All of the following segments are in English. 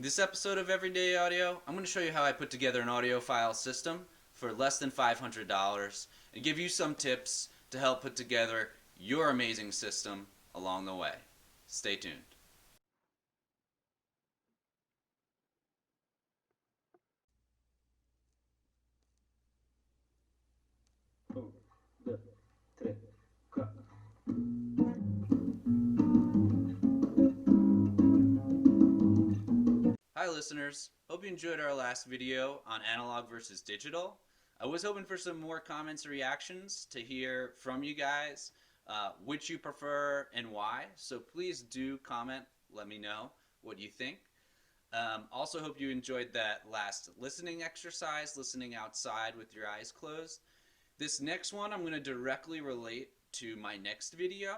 this episode of Everyday Audio, I'm going to show you how I put together an audiophile system for less than $500 and give you some tips to help put together your amazing system along the way. Stay tuned. Hi listeners, hope you enjoyed our last video on analog versus digital. I was hoping for some more comments or reactions to hear from you guys which you prefer and why, so please do comment, let me know what you think. Also hope you enjoyed that last listening exercise, listening outside with your eyes closed. This next one I'm going to directly relate to my next video.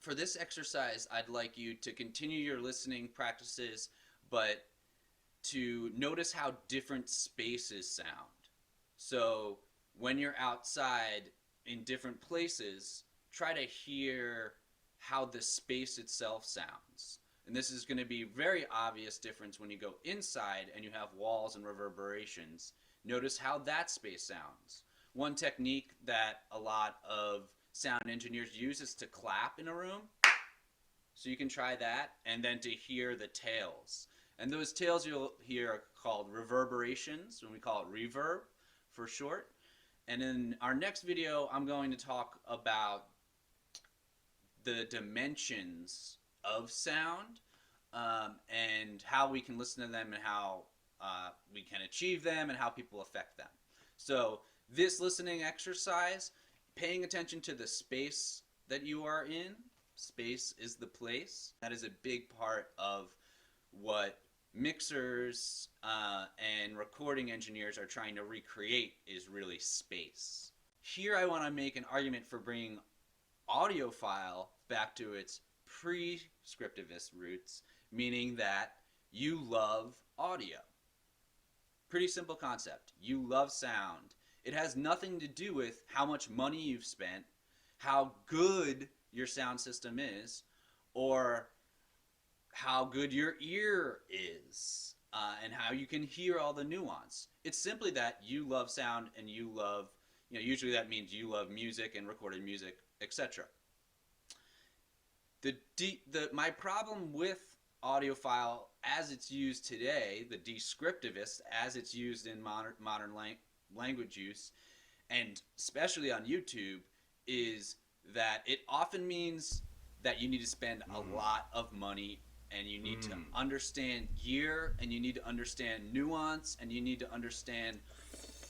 For this exercise, I'd like you to continue your listening practices, but to notice how different spaces sound. So when you're outside in different places, try to hear how the space itself sounds. And this is going to be very obvious difference when you go inside and you have walls and reverberations. Notice how that space sounds. One technique that a lot of sound engineers use is to clap in a room. So you can try that, and then to hear the tails. And those tails you'll hear are called reverberations, and we call it reverb for short. And in our next video, I'm going to talk about the dimensions of sound and how we can listen to them and how we can achieve them and how people affect them. So this listening exercise, paying attention to the space that you are in. Space is the place. That is a big part of what mixers and recording engineers are trying to recreate, is really space. Here I want to make an argument for bringing audiophile back to its prescriptivist roots, meaning that you love audio. Pretty simple concept. You love sound. It has nothing to do with how much money you've spent, how good your sound system is, or how good your ear is, and how you can hear all the nuance. It's simply that you love sound and you love, usually that means you love music and recorded music, etc. My problem with audiophile as it's used today, the descriptivist as it's used in modern language use, and especially on YouTube, is that it often means that you need to spend a lot of money, and you need to understand gear, and you need to understand nuance, and you need to understand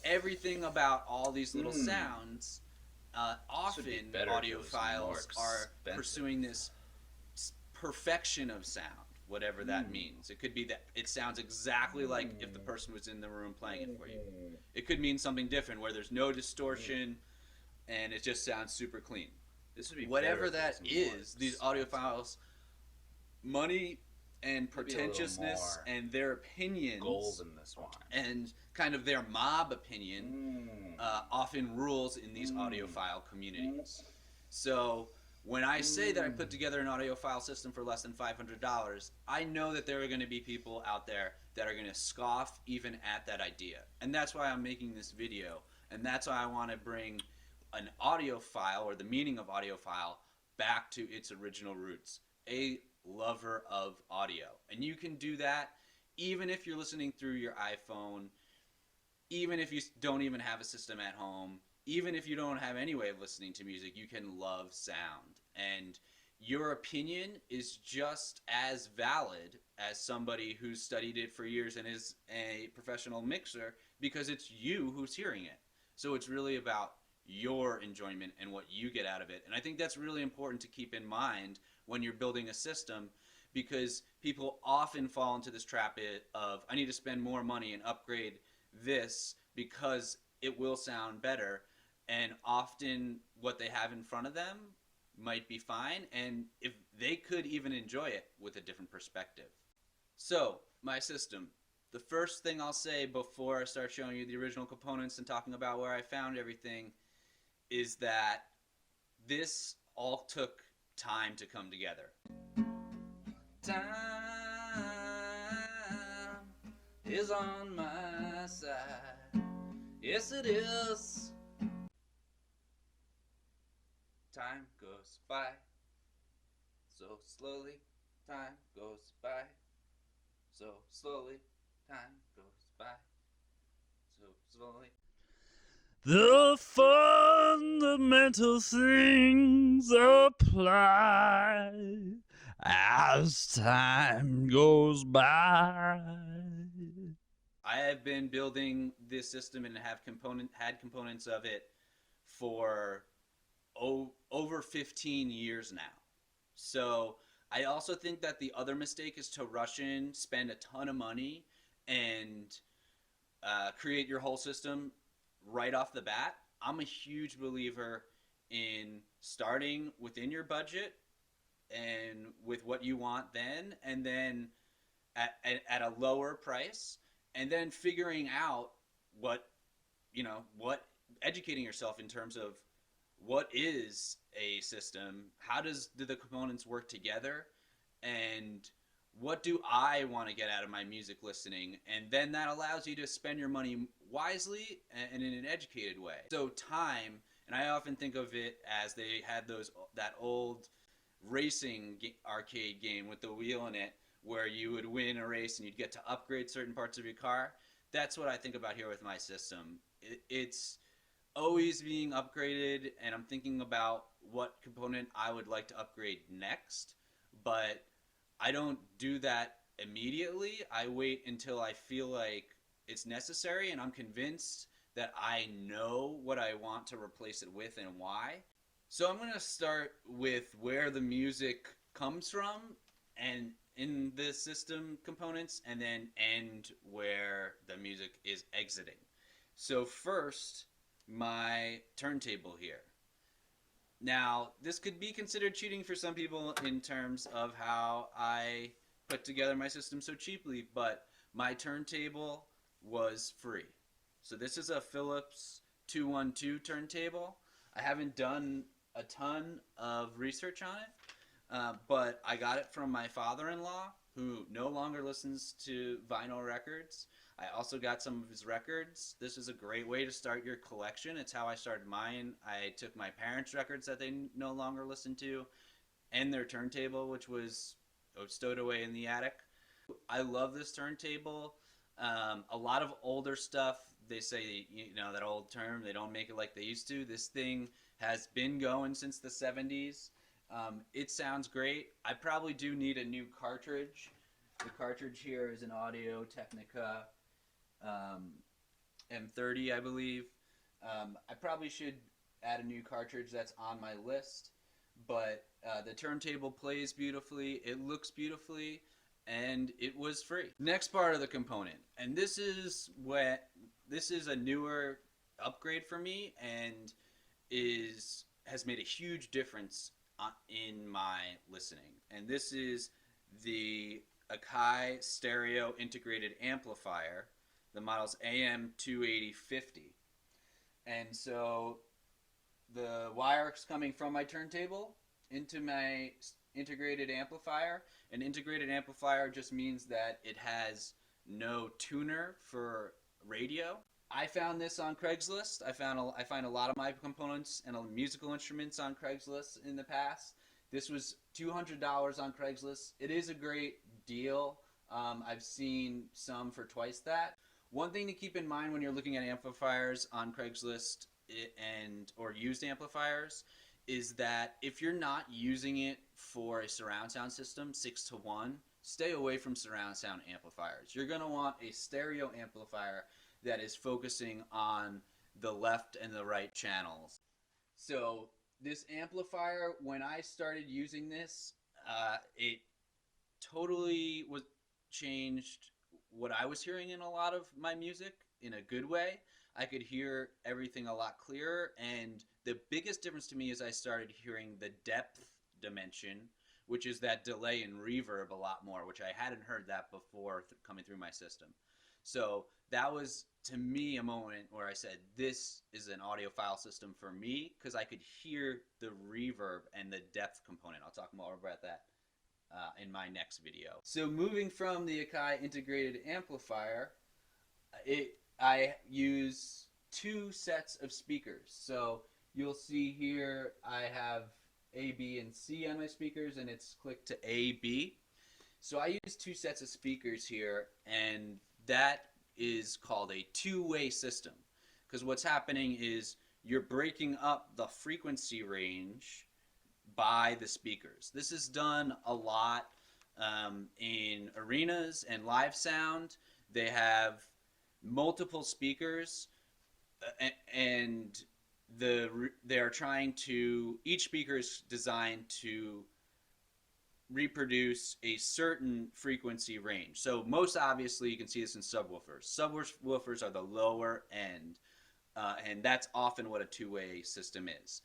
everything about all these little sounds. Often audiophiles are pursuing this perfection of sound, whatever that means. It could be that it sounds exactly like if the person was in the room playing it for you. It could mean something different where there's no distortion and it just sounds super clean. This would be whatever that is. These audiophiles, money and pretentiousness and their opinions, gold in this one, and kind of their mob opinion often rules in these audiophile communities. So when I say that I put together an audiophile system for less than $500, I know that there are going to be people out there that are going to scoff even at that idea. And that's why I'm making this video. And that's why I want to bring an audiophile, or the meaning of audiophile, back to its original roots. A lover of audio. And you can do that even if you're listening through your iPhone, even if you don't even have a system at home, even if you don't have any way of listening to music, you can love sound. And your opinion is just as valid as somebody who's studied it for years and is a professional mixer, because it's you who's hearing it. So it's really about your enjoyment and what you get out of it. And I think that's really important to keep in mind when you're building a system, because people often fall into this trap of, I need to spend more money and upgrade this because it will sound better. And often what they have in front of them might be fine, and if they could even enjoy it with a different perspective. So, my system. The first thing I'll say before I start showing you the original components and talking about where I found everything is that this all took time to come together. Time is on my side. Yes, it is. Time goes by so slowly. Time goes by so slowly. Time goes by so slowly. The fundamental things apply as time goes by. I have been building this system and had components of it for over 15 years now. So I also think that the other mistake is to rush in, spend a ton of money, and create your whole system right off the bat. I'm a huge believer in starting within your budget and with what you want then, and then at a lower price, and then figuring out what, what educating yourself in terms of what is a system, how do the components work together, and what do I want to get out of my music listening, and then that allows you to spend your money wisely and in an educated way. So time, and I often think of it as they had that old racing arcade game with the wheel in it where you would win a race and you'd get to upgrade certain parts of your car. That's what I think about here with my system. It's always being upgraded, and I'm thinking about what component I would like to upgrade next, but I don't do that immediately. I wait until I feel like it's necessary and I'm convinced that I know what I want to replace it with and why. So I'm going to start with where the music comes from and in the system components, and then end where the music is exiting. So first, my turntable here. Now, this could be considered cheating for some people in terms of how I put together my system so cheaply, but my turntable was free. So this is a Philips 212 turntable. I haven't done a ton of research on it, but I got it from my father-in-law, who no longer listens to vinyl records. I also got some of his records. This is a great way to start your collection. It's how I started mine. I took my parents' records that they no longer listened to and their turntable, which was stowed away in the attic. I love this turntable. A lot of older stuff, they say, that old term, they don't make it like they used to. This thing has been going since the 70s. It sounds great. I probably do need a new cartridge. The cartridge here is an Audio Technica M30, I believe. I probably should add a new cartridge. That's on my list. But the turntable plays beautifully, it looks beautifully, and it was free. Next part of the component, and this is a newer upgrade for me, and has made a huge difference in my listening. And this is the Akai stereo integrated amplifier. The model's AM28050. And so the wire's coming from my turntable into my integrated amplifier. An integrated amplifier just means that it has no tuner for radio. I found this on Craigslist. I find a lot of my components and musical instruments on Craigslist in the past. This was $200 on Craigslist. It is a great deal. I've seen some for twice that. One thing to keep in mind when you're looking at amplifiers on Craigslist or used amplifiers is that if you're not using it for a surround sound system 6-to-1, stay away from surround sound amplifiers. You're going to want a stereo amplifier that is focusing on the left and the right channels. So this amplifier, when I started using this, it totally changed what I was hearing in a lot of my music in a good way. I could hear everything a lot clearer, and the biggest difference to me is I started hearing the depth dimension, which is that delay and reverb, a lot more, which I hadn't heard that before coming through my system. So that was, to me, a moment where I said, this is an audiophile system for me, because I could hear the reverb and the depth component. I'll talk more about that in my next video. So moving from the Akai integrated amplifier, I use two sets of speakers. So you'll see here I have A, B, and C on my speakers, and it's clicked to A, B. So I use two sets of speakers here, and that is called a two-way system. Because what's happening is you're breaking up the frequency range by the speakers. This is done a lot in arenas and live sound. They have multiple speakers, and they are trying to, each speaker is designed to reproduce a certain frequency range. So most obviously you can see this in subwoofers. Subwoofers are the lower end, and that's often what a two-way system is.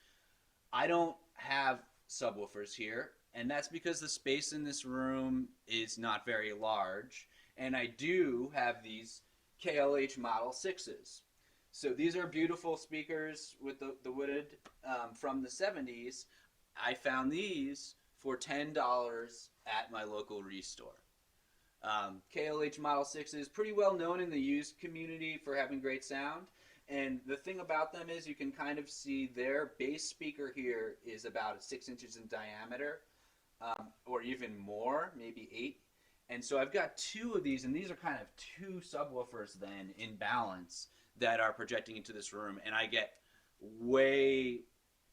I don't have subwoofers here, and that's because the space in this room is not very large, and I do have these KLH Model 6s. So these are beautiful speakers with the wooded from the 70s. I found these for $10 at my local restore. KLH Model 6 is pretty well known in the used community for having great sound. And the thing about them is you can kind of see their bass speaker here is about 6 inches in diameter, or even more, maybe 8. And so I've got two of these, and these are kind of two subwoofers then in balance that are projecting into this room, and I get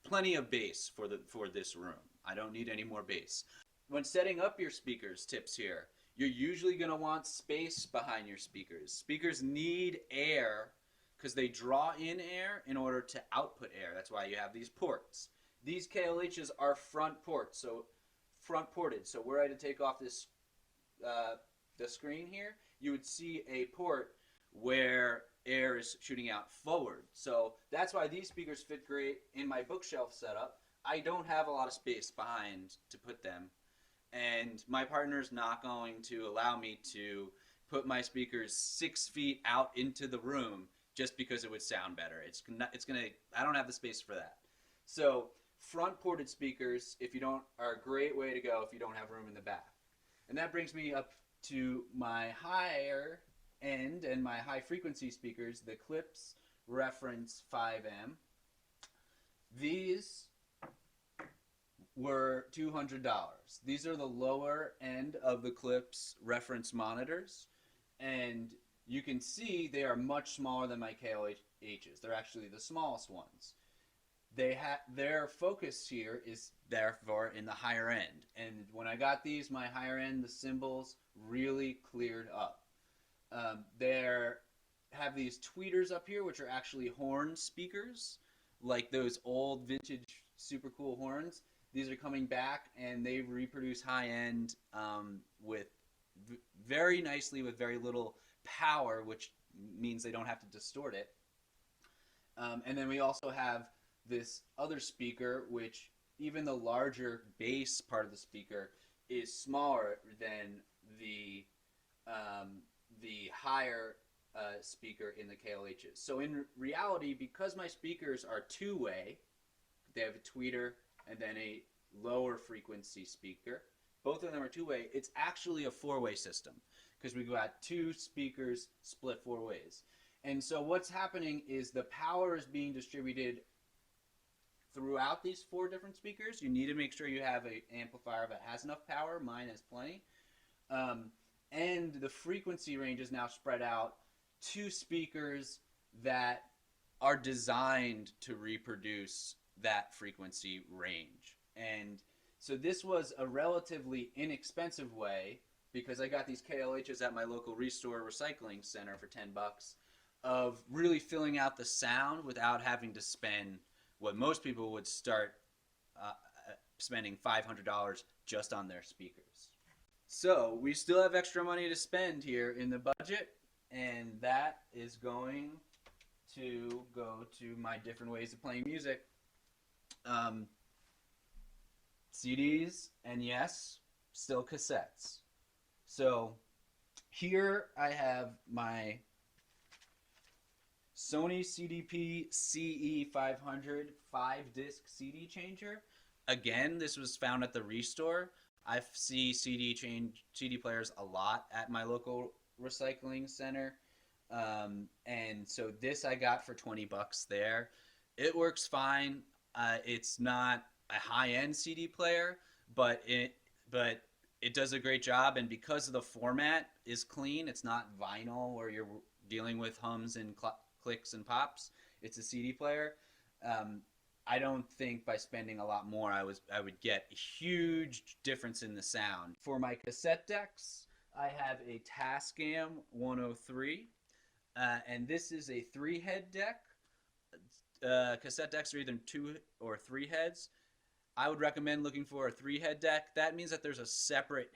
plenty of bass for this room. I don't need any more bass. When setting up your speakers, tips here, you're usually going to want space behind your speakers. Speakers need air because they draw in air in order to output air. That's why you have these ports. These KLHs are front ports, so front ported. So were I to take off this the screen here, you would see a port where air is shooting out forward. So that's why these speakers fit great in my bookshelf setup. I don't have a lot of space behind to put them, and my partner's not going to allow me to put my speakers 6 feet out into the room just because it would sound better. I don't have the space for that. So front ported speakers, are a great way to go if you don't have room in the back. And that brings me up to my higher end and my high frequency speakers, the Klipsch Reference 5M. These were $200. These are the lower end of the Klipsch reference monitors, and you can see they are much smaller than my KLHs. They're actually the smallest ones. Their focus here is therefore in the higher end, and when I got these, my higher end, the cymbals really cleared up. They have these tweeters up here, which are actually horn speakers, like those old vintage super cool horns. These are coming back, and they reproduce high end very nicely with very little power, which means they don't have to distort it. And then we also have this other speaker, which even the larger bass part of the speaker is smaller than the higher speaker in the KLHs. So in reality, because my speakers are two-way, they have a tweeter and then a lower frequency speaker. Both of them are two-way. It's actually a four-way system because we've got two speakers split 4 ways. And so what's happening is the power is being distributed throughout these 4 different speakers. You need to make sure you have an amplifier that has enough power. Mine has plenty. And the frequency range is now spread out to speakers that are designed to reproduce that frequency range. And so this was a relatively inexpensive way, because I got these KLHs at my local restore recycling center for $10, of really filling out the sound without having to spend what most people would start spending $500 just on their speakers. So we still have extra money to spend here in the budget, and that is going to go to my different ways of playing music. CDs, and yes, still cassettes. So here I have my Sony CDP CE500 5-disc CD changer. Again, this was found at the restore. I see CD players a lot at my local recycling center. And so this I got for 20 bucks there. It works fine. It's not a high-end CD player, but it does a great job. And because the format is clean, it's not vinyl where you're dealing with hums and clicks and pops. It's a CD player. Um, I don't think by spending a lot more, I would get a huge difference in the sound. For my cassette decks, I have a Tascam 103, and this is a 3-head deck. Cassette decks are either 2 or 3 heads. I would recommend looking for a 3-head deck. That means that there's a separate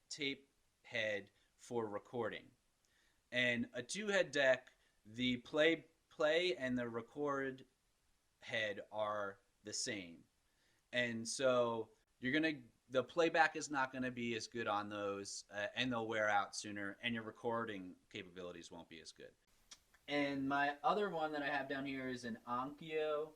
tape head for recording. And a 2-head deck, the play and the record head are the same. And so the playback is not going to be as good on those, and they'll wear out sooner, and your recording capabilities won't be as good. And my other one that I have down here is an Onkyo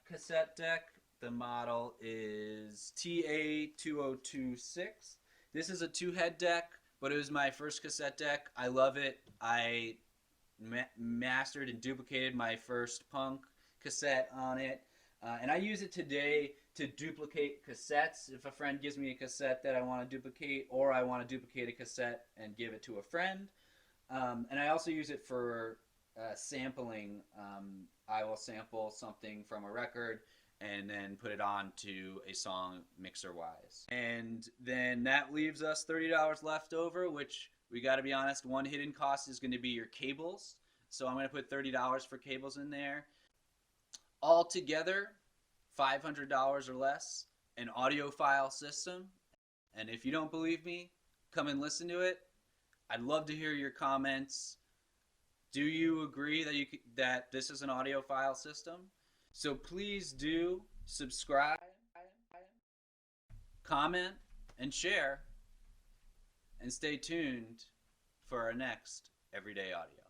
cassette deck. The model is TA2026. This is a 2-head deck, but it was my first cassette deck. I love it. I mastered and duplicated my first punk cassette on it. And I use it today to duplicate cassettes. If a friend gives me a cassette that I want to duplicate, or I want to duplicate a cassette and give it to a friend. And I also use it for sampling. I will sample something from a record and then put it on to a song mixer-wise. And then that leaves us $30 left over, which we got to be honest, one hidden cost is going to be your cables. So I'm going to put $30 for cables in there. Altogether, $500 or less, an audiophile system. And if you don't believe me, come and listen to it. I'd love to hear your comments. Do you agree that this is an audiophile system? So please do subscribe, comment, and share, and stay tuned for our next Everyday Audio.